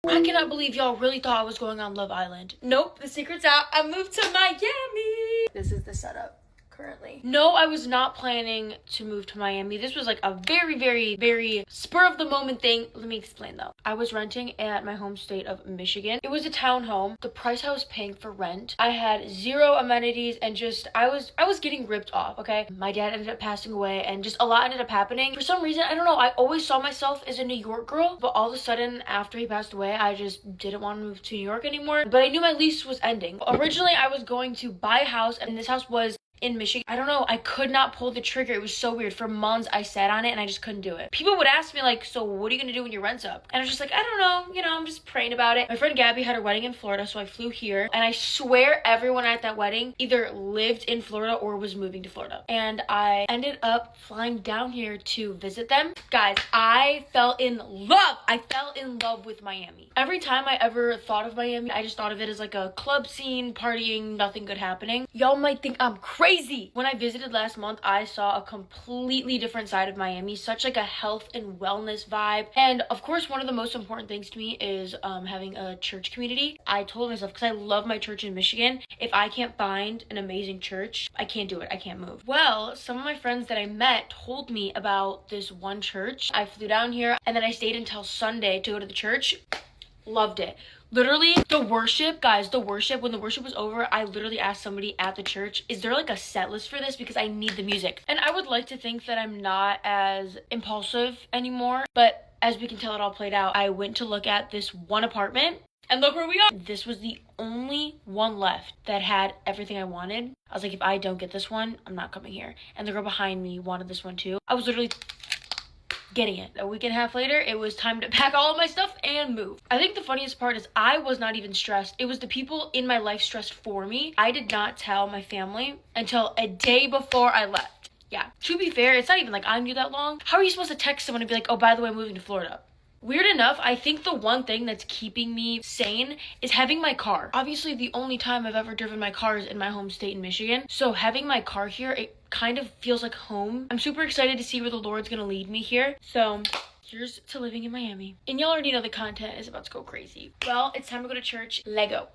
I cannot believe y'all really thought I was going on Love Island. Nope, the secret's out. I moved to Miami. This is the setup currently. No, I was not planning to move to Miami. This was like a very spur of the moment thing. Let me explain though. I was renting at my home state of Michigan. It was a townhome. The price I was paying for rent, I had zero amenities and just I was getting ripped off, okay? My dad ended up passing away and just a lot ended up happening. For some reason, I don't know, I always saw myself as a New York girl, but all of a sudden after he passed away, I just didn't want to move to New York anymore. But I knew my lease was ending. Originally, I was going to buy a house and this house was in Michigan. I don't know, I could not pull the trigger. It was so weird. For months I sat on it and I just couldn't do it. People would ask me like, so what are you gonna do when your rent's up? And I was just like, I don't know, I'm just praying about it. My friend Gabby had her wedding in Florida, so I flew here, and I swear everyone at that wedding either lived in Florida or was moving to Florida. And I ended up flying down here to visit them. Guys, I fell in love. I fell in love with Miami. Every time I ever thought of Miami, I just thought of it as like a club scene, partying, nothing good happening. Y'all might think I'm crazy. When I visited last month, I saw a completely different side of Miami, such like a health and wellness vibe. And of course, one of the most important things to me is having a church community. I told myself, because I love my church in Michigan, if I can't find an amazing church, I can't do it. I can't move. Well, some of my friends that I met told me about this one church. I flew down here and then I stayed until Sunday to go to the church. Loved it. Literally, the worship, guys, when the worship was over, I literally asked somebody at the church, is there like a set list for this? Because I need the music. And I would like to think that I'm not as impulsive anymore, but as we can tell, it all played out. I went to look at this one apartment and look where we are. This was the only one left that had everything I wanted. I was like, if I don't get this one, I'm not coming here. And the girl behind me wanted this one too. I was literally getting it. A week and a half later, it was time to pack all of my stuff and move. I think the funniest part is I was not even stressed. It was the people in my life stressed for me. I did not tell my family until a day before I left. Yeah, to be fair, it's not even like I knew that long. How are you supposed to text someone and be like, oh, by the way, I'm moving to Florida? Weird enough, I think the one thing that's keeping me sane is having my car. Obviously, the only time I've ever driven my car is in my home state in Michigan. So having my car here, it kind of feels like home. I'm super excited to see where the Lord's gonna lead me here. So here's to living in Miami. And y'all already know the content is about to go crazy. Well, it's time to go to church. Lego.